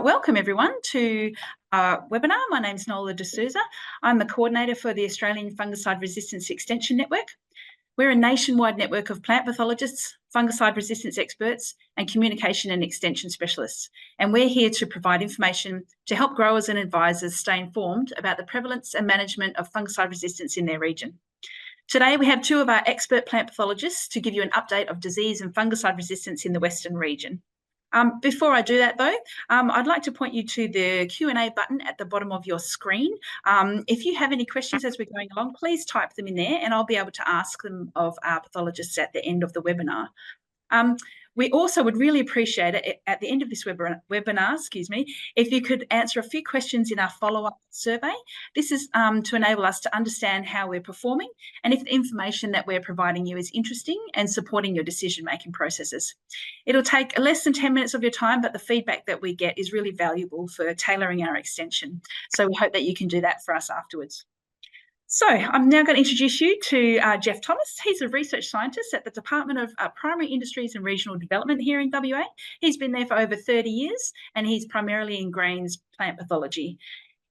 Welcome everyone to our webinar. My name is Nola D'Souza. I'm the coordinator for the Australian Fungicide Resistance Extension Network. We're a nationwide network of plant pathologists, fungicide resistance experts, and communication and extension specialists. And we're here to provide information to help growers and advisors stay informed about the prevalence and management of fungicide resistance in their region. Today, we have two of our expert plant pathologists to give you an update of disease and fungicide resistance in the Western region. Before I do that though, I'd like to point you to the Q&A button at the bottom of your screen. If you have any questions as we're going along, please type them in there and I'll be able to ask them of our pathologists at the end of the webinar. We also would really appreciate it at the end of this webinar, if you could answer a few questions in our follow-up survey. This is to enable us to understand how we're performing and if the information that we're providing you is interesting and supporting your decision-making processes. It'll take less than 10 minutes of your time, but the feedback that we get is really valuable for tailoring our extension. So we hope that you can do that for us afterwards. So I'm now going to introduce you to Geoff Thomas. He's a research scientist at the Department of Primary Industries and Regional Development here in WA. He's been there for over 30 years and he's primarily in grains plant pathology.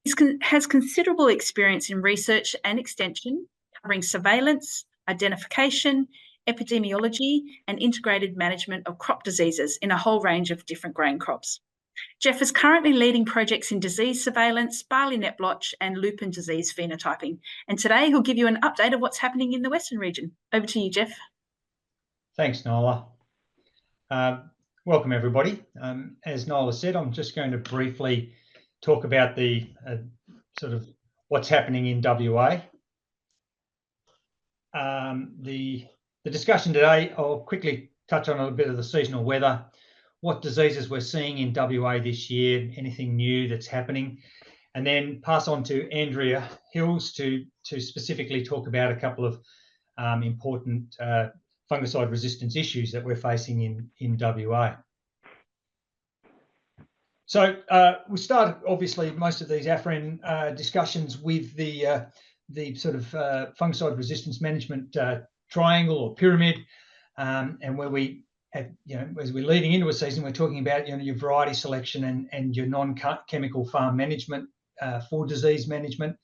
He has considerable experience in research and extension, covering surveillance, identification, epidemiology, and integrated management of crop diseases in a whole range of different grain crops. Geoff is currently leading projects in disease surveillance, barley net blotch, and lupin disease phenotyping. And today he'll give you an update of what's happening in the Western region. Over to you, Geoff. Thanks, Nola. Welcome, everybody. As Nola said, I'm just going to briefly talk about the sort of what's happening in WA. The discussion today, I'll quickly touch on a little bit of the seasonal weather, what diseases we're seeing in WA this year, anything new that's happening, and then pass on to Andrea Hills to specifically talk about a couple of important fungicide resistance issues that we're facing in WA. So we started, obviously, most of these AFREN discussions with the sort of fungicide resistance management triangle or pyramid, and where we as we're leading into a season, we're talking about your variety selection and your non-chemical farm management for disease management.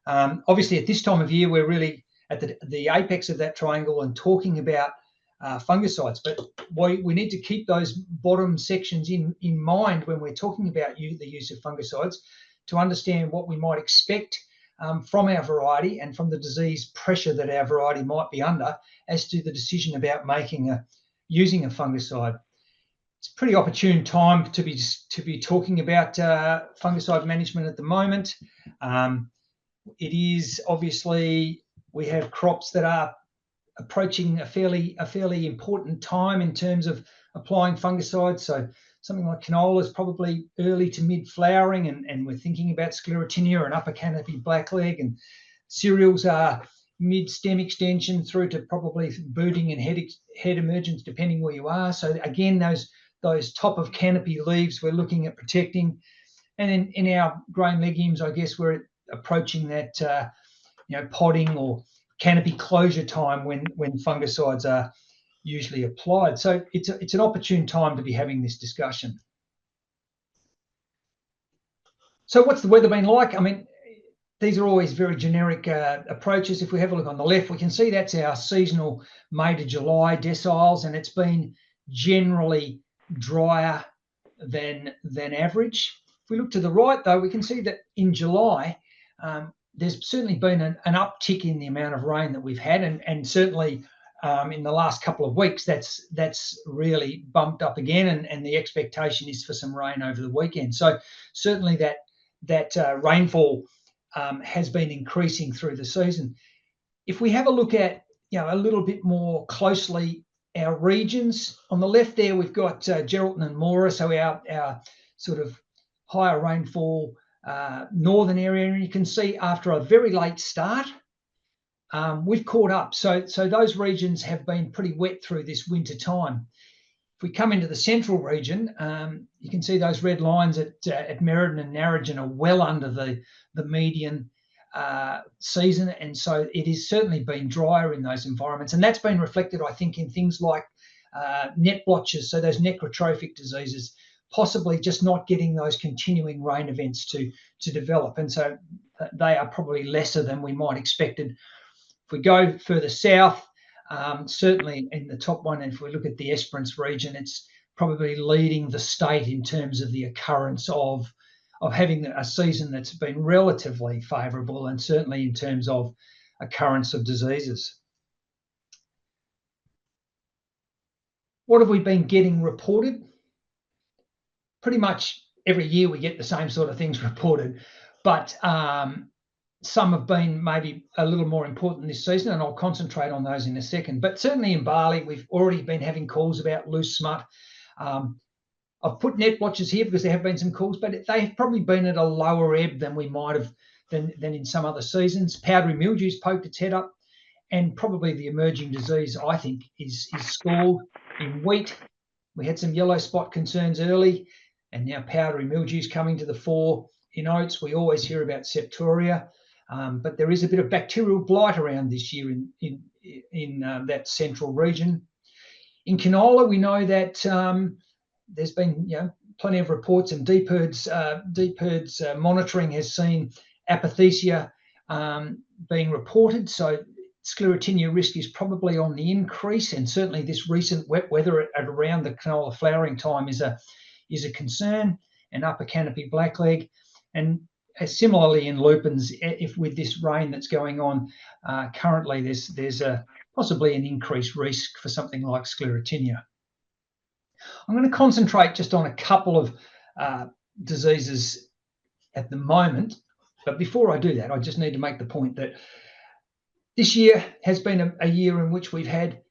Obviously, at this time of year, we're really at the apex of that triangle and talking about fungicides. But we need to keep those bottom sections in mind when we're talking about the use of fungicides to understand what we might expect from our variety and from the disease pressure that our variety might be under as to the decision about using a fungicide. It's a pretty opportune time to be talking about fungicide management at the moment. It is obviously, we have crops that are approaching a fairly important time in terms of applying fungicides. So something like canola is probably early to mid flowering, and we're thinking about sclerotinia and upper canopy blackleg, and cereals are mid-stem extension through to probably booting and head emergence, depending where you are. So again, those top of canopy leaves we're looking at protecting. And then in our grain legumes, I guess we're approaching that podding or canopy closure time when fungicides are usually applied. So it's an opportune time to be having this discussion. So what's the weather been like? I mean, these are always very generic approaches. If we have a look on the left, we can see that's our seasonal May to July deciles, and it's been generally drier than average. If we look to the right, though, we can see that in July, there's certainly been an uptick in the amount of rain that we've had, and certainly in the last couple of weeks, that's really bumped up again, and the expectation is for some rain over the weekend. So certainly that rainfall has been increasing through the season. If we have a look at a little bit more closely our regions, on the left there we've got Geraldton and Moora, so our sort of higher rainfall northern area, and you can see after a very late start we've caught up. So those regions have been pretty wet through this winter time. If we come into the central region, you can see those red lines at Merredin and Narrogin are well under the median season, and so it has certainly been drier in those environments, and that's been reflected, I think, in things like net blotches, so those necrotrophic diseases possibly just not getting those continuing rain events to develop. And so they are probably lesser than we might expected. If we go further south, certainly in the top one, if we look at the Esperance region, it's probably leading the state in terms of the occurrence of having a season that's been relatively favourable, and certainly in terms of occurrence of diseases. What have we been getting reported? Pretty much every year we get the same sort of things reported, but some have been maybe a little more important this season, and I'll concentrate on those in a second. But certainly in barley, we've already been having calls about loose smut. I've put net blotches here because there have been some calls, but they have probably been at a lower ebb than we might have than in some other seasons. Powdery mildew's poked its head up, and probably the emerging disease, I think, is scald in wheat. We had some yellow spot concerns early, and now powdery mildew's coming to the fore. In oats, we always hear about septoria, but there is a bit of bacterial blight around this year in that central region. In canola, we know that there's been plenty of reports, and DPIRD's monitoring has seen apothecia being reported. So sclerotinia risk is probably on the increase, and certainly this recent wet weather at around the canola flowering time is a concern. And upper canopy blackleg, and similarly in lupins, if with this rain that's going on currently, there's possibly an increased risk for something like sclerotinia. I'm going to concentrate just on a couple of diseases at the moment, but before I do that, I just need to make the point that this year has been a year in which we've had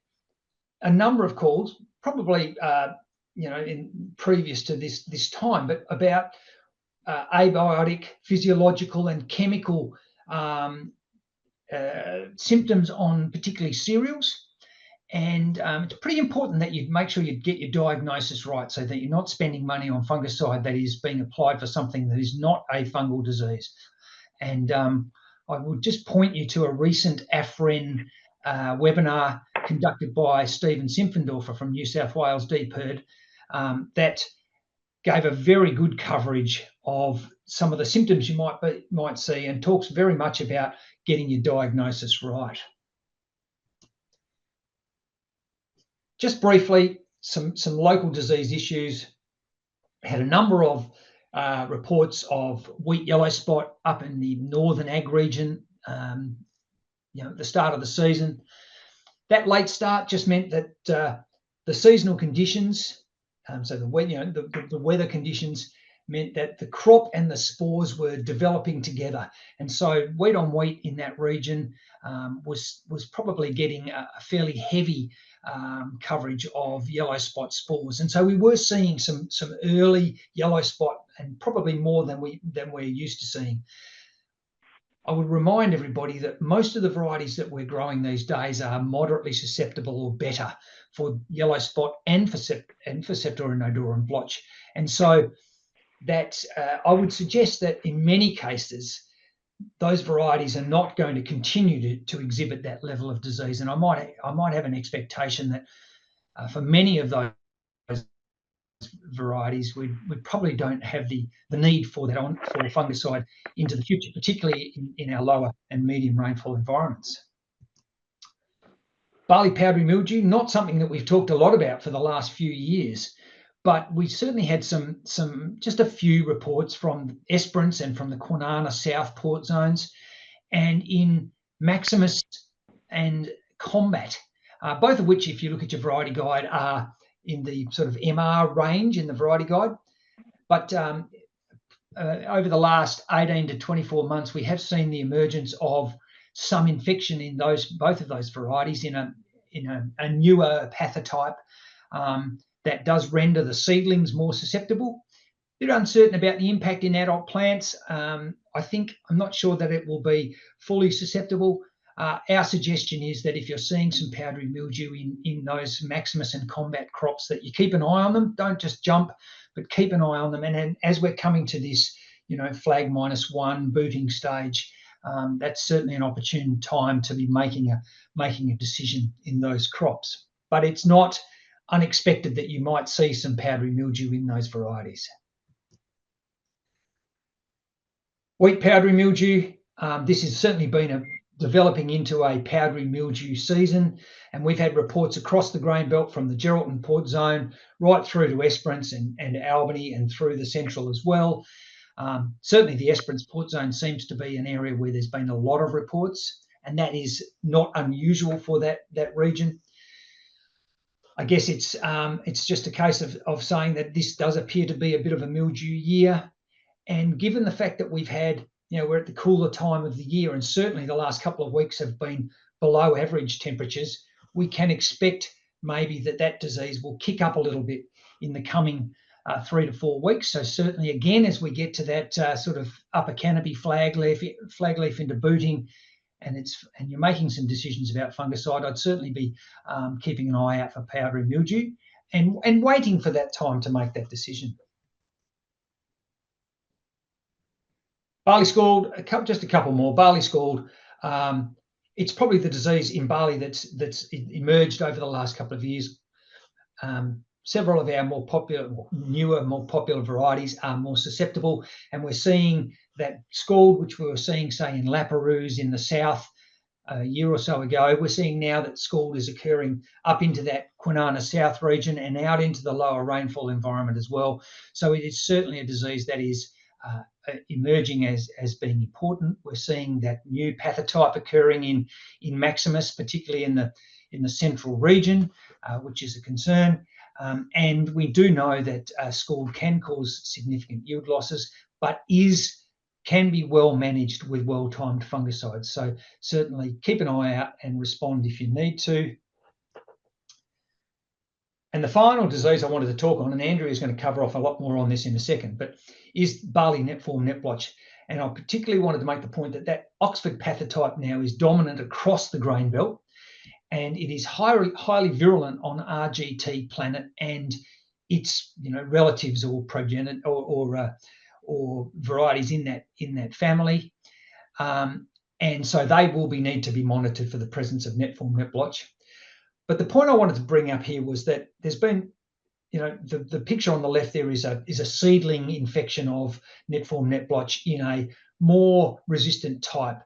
a number of calls, probably in previous to this time, but about abiotic, physiological, and chemical symptoms on particularly cereals. And it's pretty important that you make sure you get your diagnosis right, so that you're not spending money on fungicide that is being applied for something that is not a fungal disease. And I would just point you to a recent AFREN webinar conducted by Stephen Simpfendorfer from New South Wales DPIRD that gave a very good coverage of some of the symptoms you might see, and talks very much about getting your diagnosis right. Just briefly, some local disease issues. Had a number of reports of wheat yellow spot up in the northern ag region, at the start of the season. That late start just meant that the seasonal conditions, so the weather conditions, meant that the crop and the spores were developing together, and so wheat on wheat in that region was probably getting a fairly heavy coverage of yellow spot spores, and so we were seeing some early yellow spot, and probably more than we're used to seeing. I would remind everybody that most of the varieties that we're growing these days are moderately susceptible or better for yellow spot and for septoria nodorum blotch, and so that I would suggest that in many cases those varieties are not going to continue to exhibit that level of disease, and I might have an expectation that for many of those varieties we probably don't have the need for fungicide into the future, particularly in our lower and medium rainfall environments. Barley powdery mildew, not something that we've talked a lot about for the last few years, but we certainly had just a few reports from Esperance and from the Kwinana South port zones, and in Maximus and Combat, both of which, if you look at your variety guide, are in the sort of MR range in the variety guide. But over the last 18 to 24 months, we have seen the emergence of some infection in both of those varieties in a newer pathotype that does render the seedlings more susceptible. A bit uncertain about the impact in adult plants. I'm not sure that it will be fully susceptible. Our suggestion is that if you're seeing some powdery mildew in those Maximus and Combat crops, that you keep an eye on them. Don't just jump, but keep an eye on them. And as we're coming to this, flag -1 booting stage, that's certainly an opportune time to be making a decision in those crops. But it's not unexpected that you might see some powdery mildew in those varieties. Wheat powdery mildew, this has certainly been developing into a powdery mildew season, and we've had reports across the grain belt from the Geraldton Port Zone right through to Esperance and Albany and through the Central as well. Certainly the Esperance Port Zone seems to be an area where there's been a lot of reports, and that is not unusual for that region. I guess it's just a case of saying that this does appear to be a bit of a mildew year. And given the fact that we've had, we're at the cooler time of the year, and certainly the last couple of weeks have been below average temperatures, we can expect maybe that disease will kick up a little bit in the coming 3 to 4 weeks. So certainly, again, as we get to that sort of upper canopy flag leaf into booting, and you're making some decisions about fungicide, I'd certainly be keeping an eye out for powdery mildew and waiting for that time to make that decision. Barley scald, just a couple more. Barley scald, it's probably the disease in barley that's emerged over the last couple of years. Several of our newer, more popular varieties are more susceptible, and we're seeing that scald, which we were seeing, say, in Laperouse in the south a year or so ago, we're seeing now that scald is occurring up into that Kwinana South region and out into the lower rainfall environment as well. So it is certainly a disease that is emerging as being important. We're seeing that new pathotype occurring in Maximus, particularly in the central region, which is a concern. And we do know that scald can cause significant yield losses, but can be well managed with well-timed fungicides. So certainly keep an eye out and respond if you need to. And the final disease I wanted to talk on, and Andrea is going to cover off a lot more on this in a second, but is barley netform net blotch. And I particularly wanted to make the point that Oxford pathotype now is dominant across the grain belt, and it is highly virulent on RGT planet and its relatives or progenitor or varieties in that family. And so they will need to be monitored for the presence of netform net blotch. But the point I wanted to bring up here was that there's been, the picture on the left there is a seedling infection of netform net blotch in a more resistant type,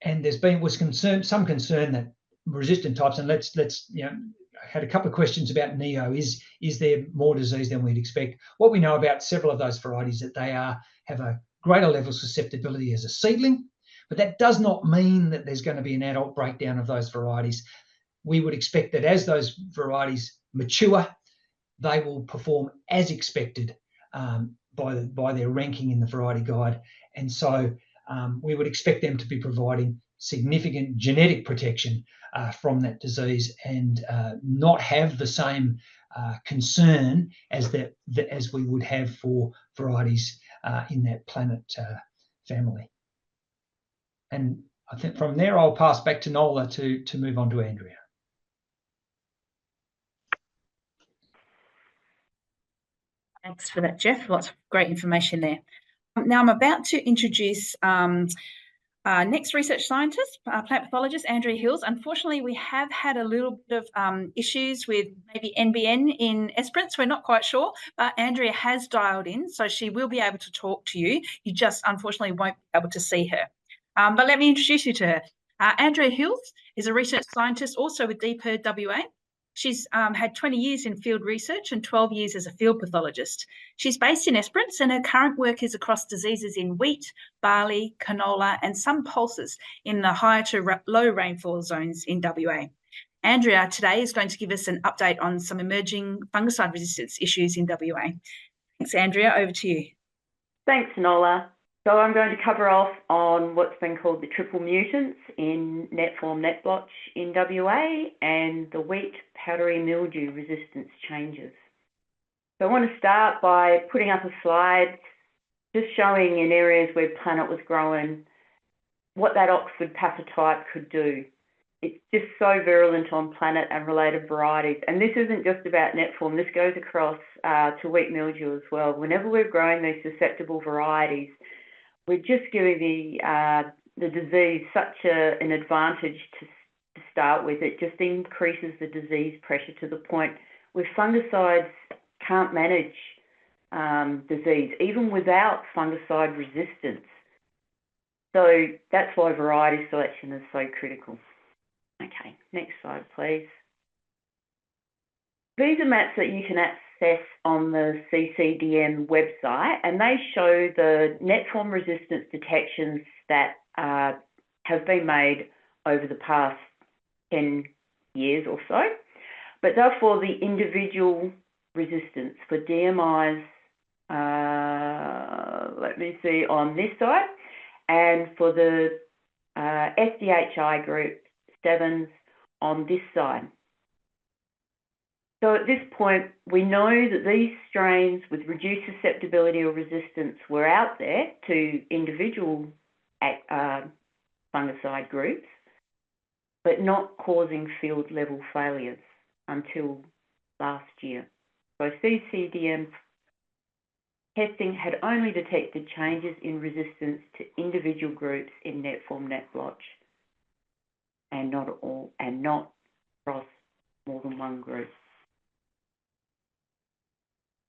and some concern that resistant types, and let's I had a couple of questions about Neo. Is there more disease than we'd expect? What we know about several of those varieties that they have a greater level of susceptibility as a seedling, but that does not mean that there's going to be an adult breakdown of those varieties. We would expect that as those varieties mature, they will perform as expected by their ranking in the variety guide. And so we would expect them to be providing significant genetic protection from that disease and not have the same concern as we would have for varieties in that planet family. And I think from there I'll pass back to Nola to move on to Andrea. Thanks for that, Geoff. Lots of great information there. Now I'm about to introduce our next research scientist, plant pathologist, Andrea Hills. Unfortunately, we have had a little bit of issues with maybe NBN in Esperance. We're not quite sure, but Andrea has dialed in, so she will be able to talk to you. You just unfortunately won't be able to see her. But let me introduce you to her. Andrea Hills is a research scientist also with DPIRD WA. She's had 20 years in field research and 12 years as a field pathologist. She's based in Esperance, and her current work is across diseases in wheat, barley, canola, and some pulses in the higher to low rainfall zones in WA. Andrea today is going to give us an update on some emerging fungicide resistance issues in WA. Thanks, Andrea. Over to you. Thanks, Nola. So I'm going to cover off on what's been called the triple mutants in netform net blotch in WA and the wheat powdery mildew resistance changes. So I want to start by putting up a slide just showing in areas where Planet was growing what that Oxford pathotype could do. It's just so virulent on Planet and related varieties. And this isn't just about netform, this goes across to wheat mildew as well. Whenever we're growing these susceptible varieties, we're just giving the disease such an advantage to start with. It just increases the disease pressure to the point with fungicides can't manage disease, even without fungicide resistance. So that's why variety selection is so critical. Okay, next slide, please. These are maps that you can access on the CCDM website, and they show the net form resistance detections that have been made over the past 10 years or so, but they're for the individual resistance for DMIs, let me see, on this side, and for the SDHI group 7s on this side. So at this point, we know that these strains with reduced susceptibility or resistance were out there to individual fungicide groups, but not causing field level failures until last year. So CCDM testing had only detected changes in resistance to individual groups in net form net blotch, and not across more than one group.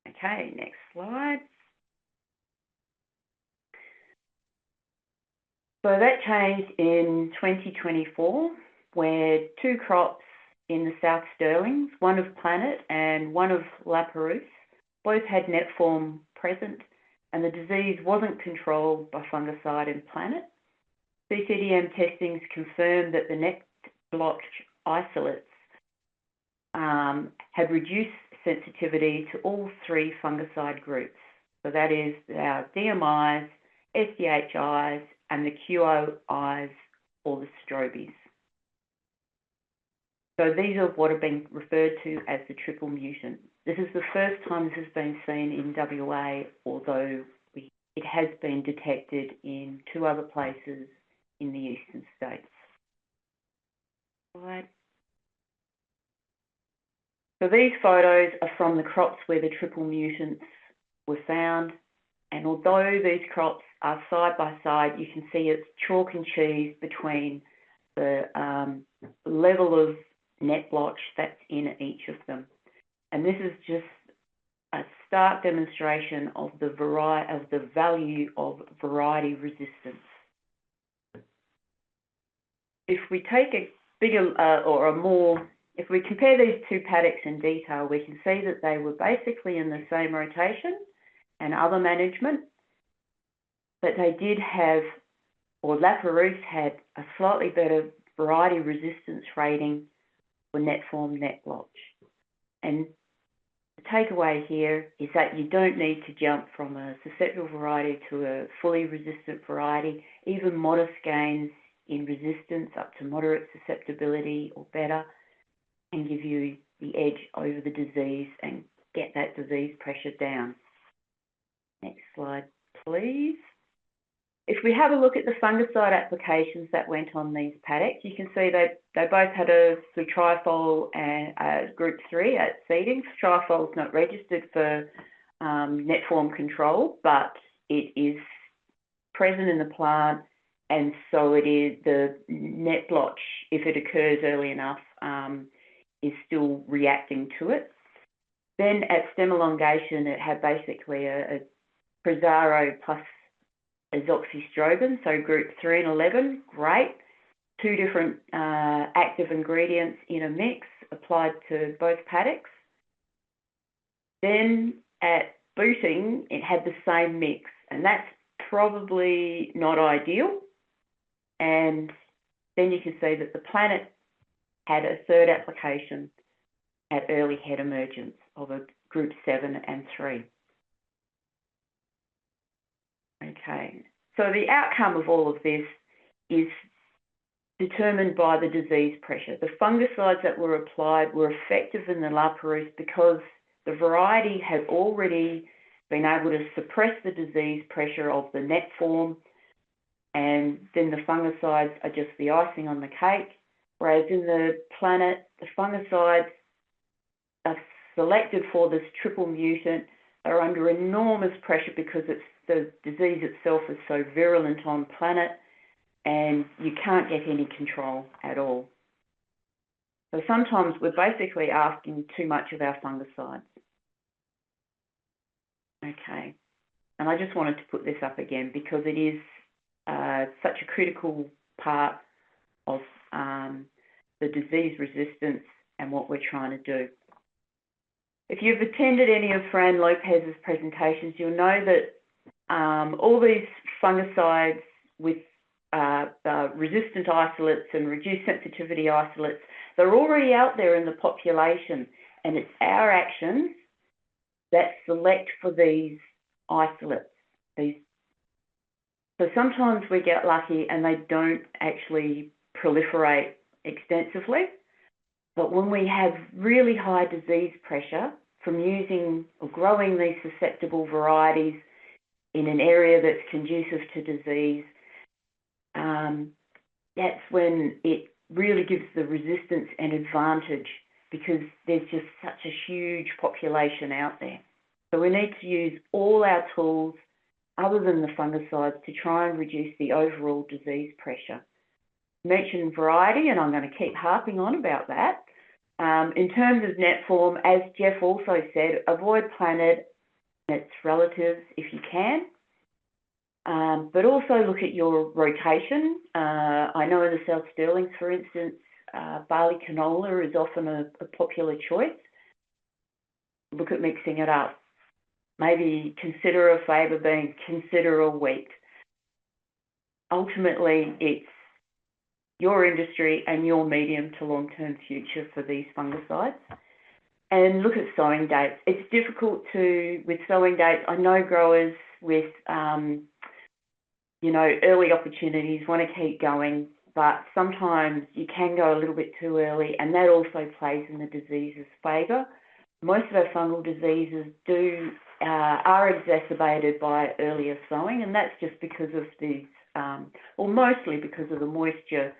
Okay, next slide. So that changed in 2024, where 2 crops in the South Stirlings, one of Planet and one of Laperouse, both had net form present, and the disease wasn't controlled by fungicide in Planet. CCDM testings confirmed that the net blotch isolates had reduced sensitivity to all 3 fungicide groups. So that is our DMIs, SDHIs, and the QOIs, or the strobies. So these are what have been referred to as the triple mutant. This is the first time this has been seen in WA, although it has been detected in 2 other places in the eastern states. Right. So these photos are from the crops where the triple mutants were found, and although these crops are side by side, you can see it's chalk and cheese between the level of net blotch that's in each of them. And this is just a stark demonstration of the value of variety resistance. If we take a bigger if we compare these 2 paddocks in detail, we can see that they were basically in the same rotation and other management, but they did have, or Laperouse had, a slightly better variety resistance rating for net form net blotch. And the takeaway here is that you don't need to jump from a susceptible variety to a fully resistant variety. Even modest gains in resistance up to moderate susceptibility or better can give you the edge over the disease and get that disease pressure down. Next slide, please. If we have a look at the fungicide applications that went on these paddocks, you can see they both had a flutriafol and group 3 at seeding. Flutriafol is not registered for net form control, but it is present in the plant, and so it is the net blotch, if it occurs early enough, is still reacting to it. Then at stem elongation, it had basically a Prezaro plus azoxystrobin, so group 3 and 11, great. 2 different active ingredients in a mix applied to both paddocks. Then at booting, it had the same mix, and that's probably not ideal. And then you can see that the Planet had a 3rd application at early head emergence of a group 7 and 3. Okay, so the outcome of all of this is determined by the disease pressure. The fungicides that were applied were effective in the Laperouse because the variety had already been able to suppress the disease pressure of the net form, and then the fungicides are just the icing on the cake. Whereas in the Planet, the fungicides are selected for this triple mutant are under enormous pressure because the disease itself is so virulent on Planet, and you can't get any control at all. So sometimes we're basically asking too much of our fungicides. Okay, and I just wanted to put this up again because it is such a critical part of the disease resistance and what we're trying to do. If you've attended any of Fran Lopez's presentations, you'll know that all these fungicides with resistant isolates and reduced sensitivity isolates, they're already out there in the population, and it's our actions that select for these isolates. So sometimes we get lucky and they don't actually proliferate extensively, but when we have really high disease pressure from using or growing these susceptible varieties in an area that's conducive to disease, that's when it really gives the resistance an advantage because there's just such a huge population out there. So we need to use all our tools other than the fungicides to try and reduce the overall disease pressure. Mentioned variety, and I'm going to keep harping on about that. In terms of net form, as Geoff also said, avoid planet and its relatives if you can. But also look at your rotation. I know in the South Stirlings, for instance, barley canola is often a popular choice. Look at mixing it up. Maybe consider a favour bean, consider a wheat. Ultimately, it's your industry and your medium to long-term future for these fungicides. And look at sowing dates. It's difficult with sowing dates. I know growers with early opportunities want to keep going, but sometimes you can go a little bit too early, and that also plays in the disease's favour. Most of our fungal diseases are exacerbated by earlier sowing, and that's just because of or mostly because of the moisture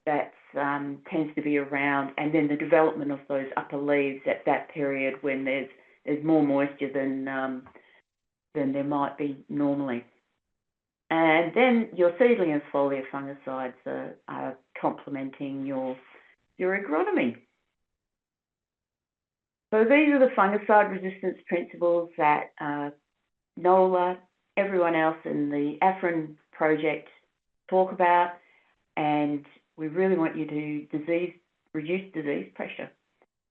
that tends to be around, and then the development of those upper leaves at that period when there's more moisture than there might be normally. And then your seedling and foliar fungicides are complementing your agronomy. So these are the fungicide resistance principles that NOLA, everyone else in the AFREN project talk about, and we really want you to reduce disease pressure.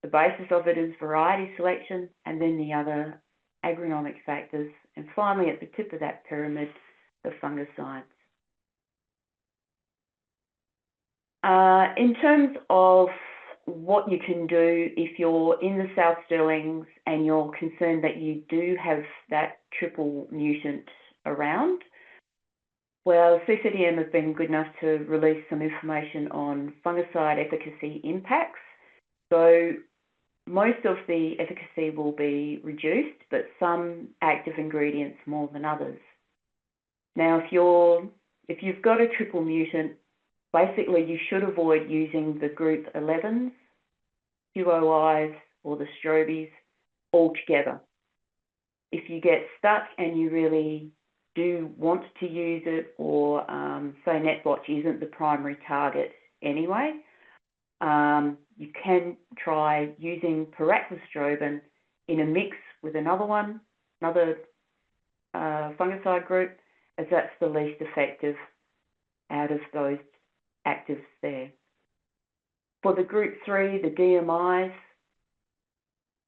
The basis of it is variety selection, and then the other agronomic factors, and finally at the tip of that pyramid, the fungicides. In terms of what you can do if you're in the South Stirlings and you're concerned that you do have that triple mutant around, well, CCDM have been good enough to release some information on fungicide efficacy impacts. So most of the efficacy will be reduced, but some active ingredients more than others. Now, if you've got a triple mutant, basically you should avoid using the group 11s, QOIs, or the strobies altogether. If you get stuck and you really do want to use it, or say net blotch isn't the primary target anyway, you can try using piracostrobin in a mix with another fungicide group, as that's the least effective out of those actives there. For the group 3, the DMIs,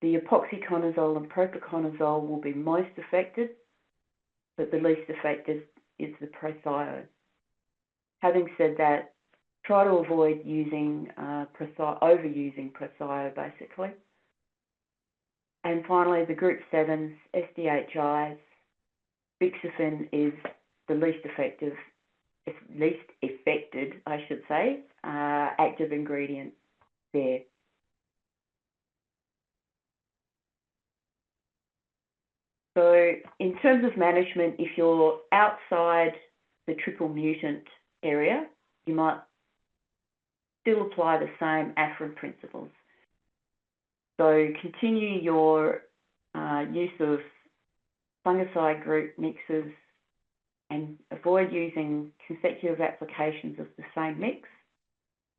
the epoxyconazole and propiconazole will be most affected, but the least effective is the Prothio. Having said that, try to avoid using overusing Prothio basically. And finally, the group 7s, SDHIs, Bixafen is the least affected, I should say, active ingredient there. So in terms of management, if you're outside the triple mutant area, you might still apply the same AFREN principles. So continue your use of fungicide group mixes and avoid using consecutive applications of the same mix.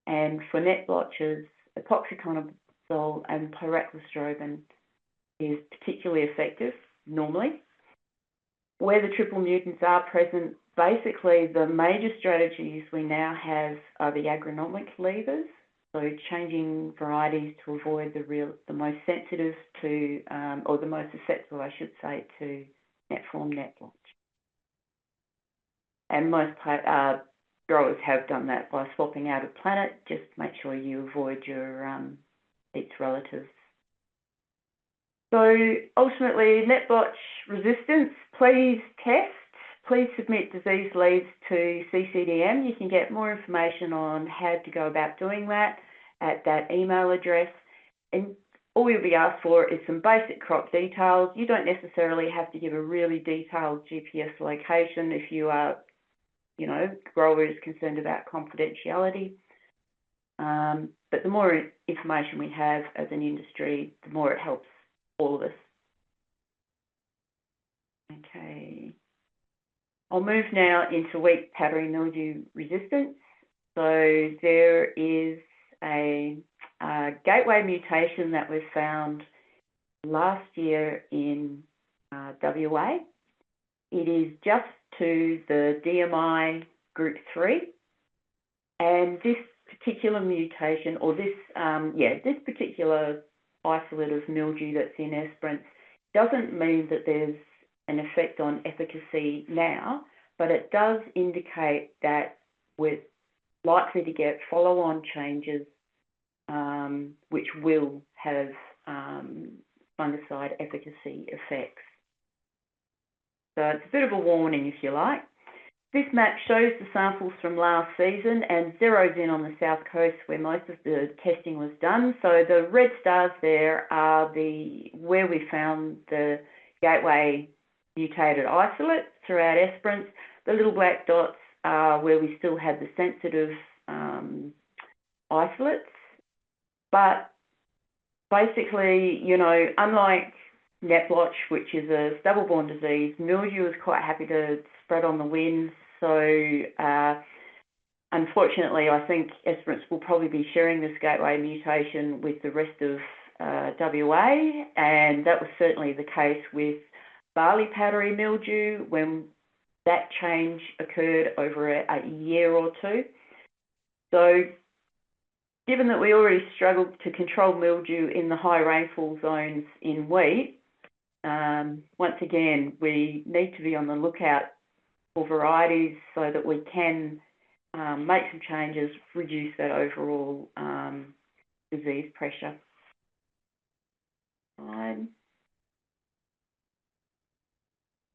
And for net blotches, epoxyconazole and pyraclostrobin is particularly effective normally. Where the triple mutants are present, basically the major strategies we now have are the agronomic levers, so changing varieties to avoid the most sensitive to, or the most susceptible, I should say, to net form net blotch. And most growers have done that by swapping out a planet. Just make sure you avoid your its relatives. So ultimately, net blotch resistance, please test. Please submit disease leads to CCDM. You can get more information on how to go about doing that at that email address. And all you'll be asked for is some basic crop details. You don't necessarily have to give a really detailed GPS location if you are, you know, grower is concerned about confidentiality. But the more information we have as an industry, the more it helps all of us. Okay. I'll move now into wheat powdery mildew resistance. So there is a gateway mutation that was found last year in WA. It is just to the DMI group 3, and this particular mutation, or this particular isolate of mildew that's in Esperance doesn't mean that there's an effect on efficacy now, but it does indicate that we're likely to get follow-on changes which will have fungicide efficacy effects. So it's a bit of a warning, if you like. This map shows the samples from last season and zeroes in on the south coast where most of the testing was done. So the red stars there are where we found the gateway mutated isolate throughout Esperance. The little black dots are where we still had the sensitive isolates. But basically, you know, unlike net blotch, which is a stubble-borne disease, mildew is quite happy to spread on the wind. So unfortunately, I think Esperance will probably be sharing this gateway mutation with the rest of WA, and that was certainly the case with barley powdery mildew when that change occurred over a year or two. So given that we already struggled to control mildew in the high rainfall zones in wheat, once again, we need to be on the lookout for varieties so that we can make some changes, reduce that overall disease pressure.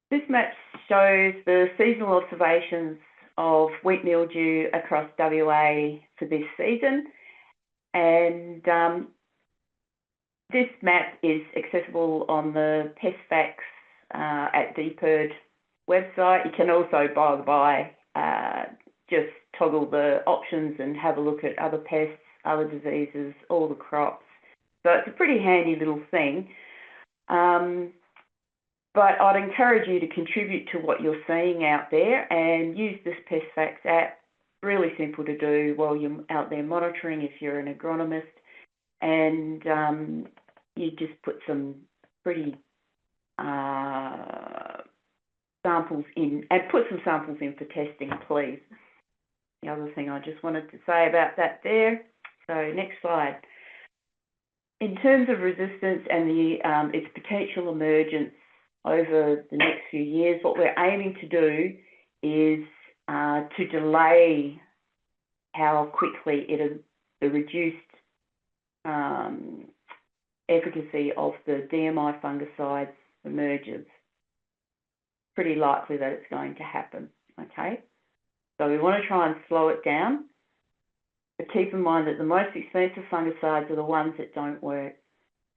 This map shows the seasonal observations of wheat mildew across WA for this season, and this map is accessible on the pest facts at DPIRD website. You can also, by the by, just toggle the options and have a look at other pests, other diseases, all the crops. So it's a pretty handy little thing. But I'd encourage you to contribute to what you're seeing out there and use this Pest Facts app. Really simple to do while you're out there monitoring if you're an agronomist. And you just put some pretty samples in, and put some samples in for testing, please. The other thing I just wanted to say about that there. So next slide. In terms of resistance and its potential emergence over the next few years, what we're aiming to do is to delay how quickly the reduced efficacy of the DMI fungicides emerges. Pretty likely that it's going to happen, okay? So we want to try and slow it down, but keep in mind that the most expensive fungicides are the ones that don't work.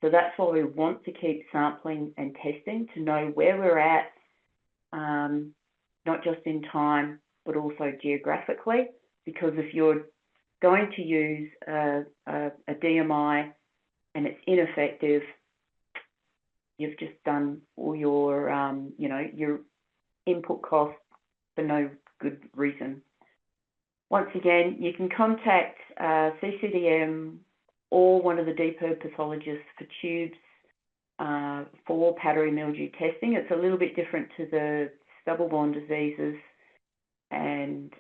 So that's why we want to keep sampling and testing to know where we're at, not just in time, but also geographically, because if you're going to use a DMI and it's ineffective, you've just done all your, your input costs for no good reason. Once again, you can contact CCDM or one of the DPIRD pathologists for tubes for powdery mildew testing. It's a little bit different to the stubble-borne diseases and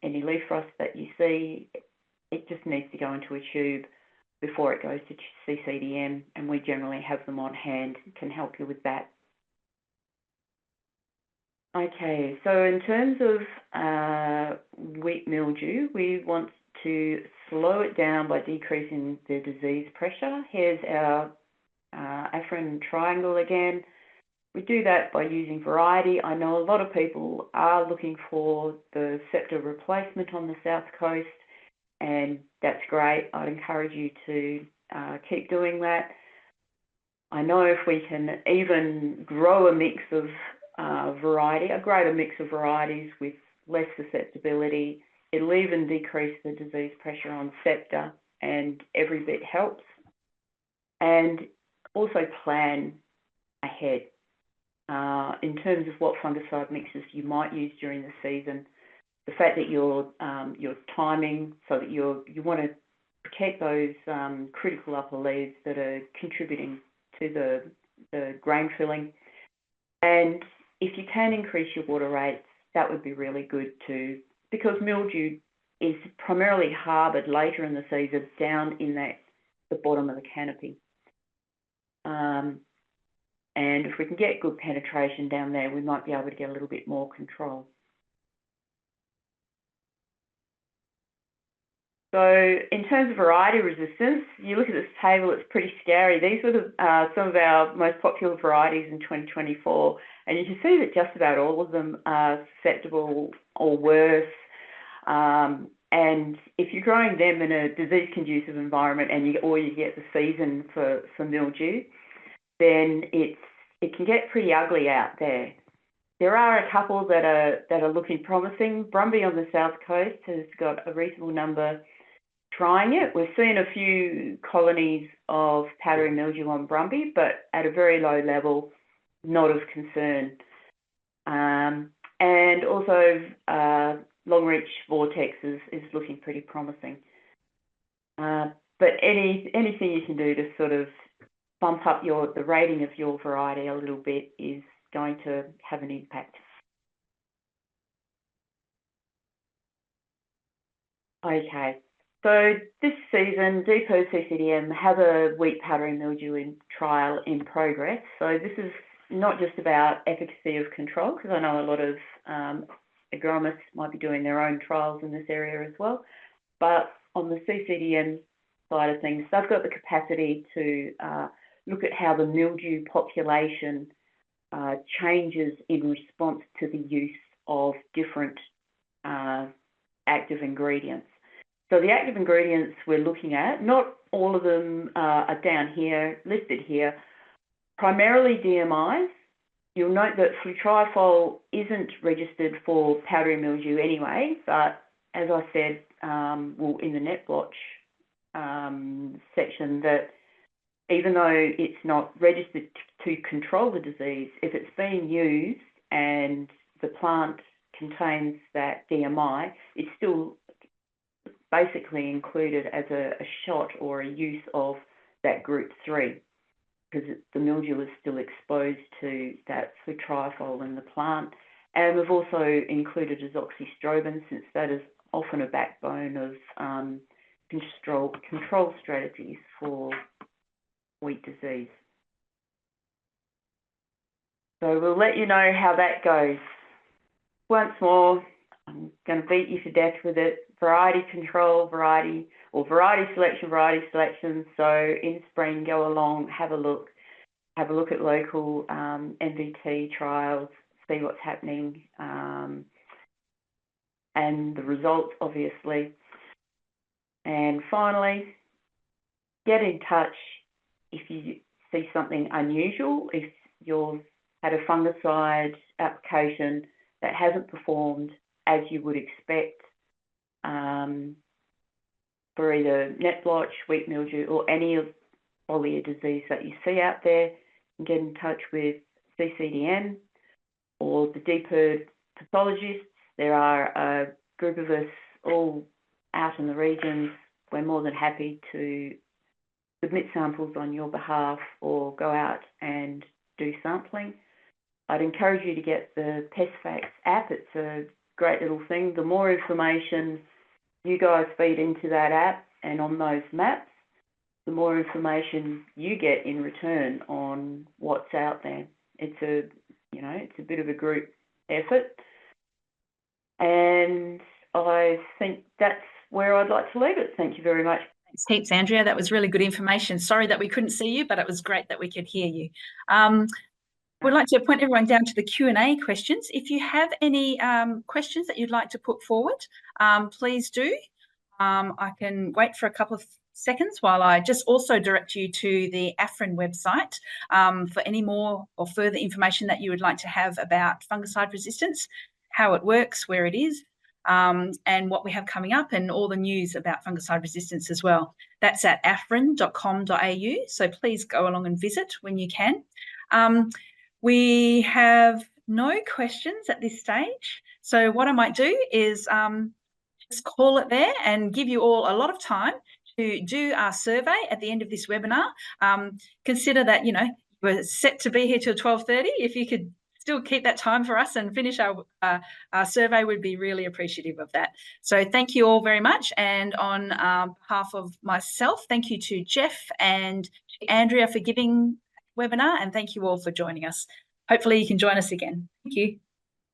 any leaf rust that you see. It just needs to go into a tube before it goes to CCDM, and we generally have them on hand and can help you with that. Okay, so in terms of wheat mildew, we want to slow it down by decreasing the disease pressure. Here's our AFREN triangle again. We do that by using variety. I know a lot of people are looking for the scepter replacement on the south coast, and that's great. I'd encourage you to keep doing that. I know if we can even grow a mix of a greater mix of varieties with less susceptibility, it'll even decrease the disease pressure on scepter, and every bit helps. And also plan ahead in terms of what fungicide mixes you might use during the season. The fact that you're timing so that you want to protect those critical upper leaves that are contributing to the grain filling. And if you can increase your water rates, that would be really good too, because mildew is primarily harboured later in the season down in the bottom of the canopy. And if we can get good penetration down there, we might be able to get a little bit more control. So in terms of variety resistance, you look at this table, it's pretty scary. These are some of our most popular varieties in 2024, and you can see that just about all of them are susceptible or worse. And if you're growing them in a disease-conducive environment and you get the season for mildew, then it can get pretty ugly out there. There are a couple that are looking promising. Brumby on the south coast has got a reasonable number trying it. We're seeing a few colonies of powdery mildew on Brumby, but at a very low level, not of concern. And also Longreach Vortex is looking pretty promising. But anything you can do to sort of bump up the rating of your variety a little bit is going to have an impact. Okay, so this season, DPIRD CCDM have a wheat powdery mildew trial in progress. So this is not just about efficacy of control, because I know a lot of agronomists might be doing their own trials in this area as well, but on the CCDM side of things, they've got the capacity to look at how the mildew population changes in response to the use of different active ingredients. So the active ingredients we're looking at, not all of them are down here, listed here, primarily DMIs. You'll note that flutriafol isn't registered for powdery mildew anyway, but as I said, in the net blotch section, that even though it's not registered to control the disease, if it's being used and the plant contains that DMI, it's still basically included as a shot or a use of that group 3, because the mildew is still exposed to that flutriafol in the plant. And we've also included azoxystrobin, since that is often a backbone of control strategies for wheat disease. So we'll let you know how that goes. Once more, I'm going to beat you to death with it. Variety control, variety selection. So in spring, go along, have a look at local MVT trials, see what's happening, and the results, obviously. And finally, get in touch if you see something unusual, if you've had a fungicide application that hasn't performed as you would expect for either net blotch, wheat mildew, or any of foliar disease that you see out there, and get in touch with CCDM or the DPIRD pathologists. There are a group of us all out in the regions we're more than happy to submit samples on your behalf or go out and do sampling. I'd encourage you to get the PestFacts app. It's a great little thing. The more information you guys feed into that app and on those maps, the more information you get in return on what's out there. It's a, it's a bit of a group effort. And I think that's where I'd like to leave it. Thank you very much. Thanks heaps, Andrea. That was really good information. Sorry that we couldn't see you, but it was great that we could hear you. We'd like to point everyone down to the Q&A questions. If you have any questions that you'd like to put forward, please do. I can wait for a couple of seconds while I just also direct you to the AFREN website for any more or further information that you would like to have about fungicide resistance, how it works, where it is, and what we have coming up, and all the news about fungicide resistance as well. That's at afren.com.au, so please go along and visit when you can. We have no questions at this stage, so what I might do is just call it there and give you all a lot of time to do our survey at the end of this webinar. Consider that, we're set to be here till 12:30. If you could still keep that time for us and finish our survey, we'd be really appreciative of that. So thank you all very much. And on behalf of myself, thank you to Geoff and Andrea for giving the webinar, and thank you all for joining us. Hopefully you can join us again. Thank you.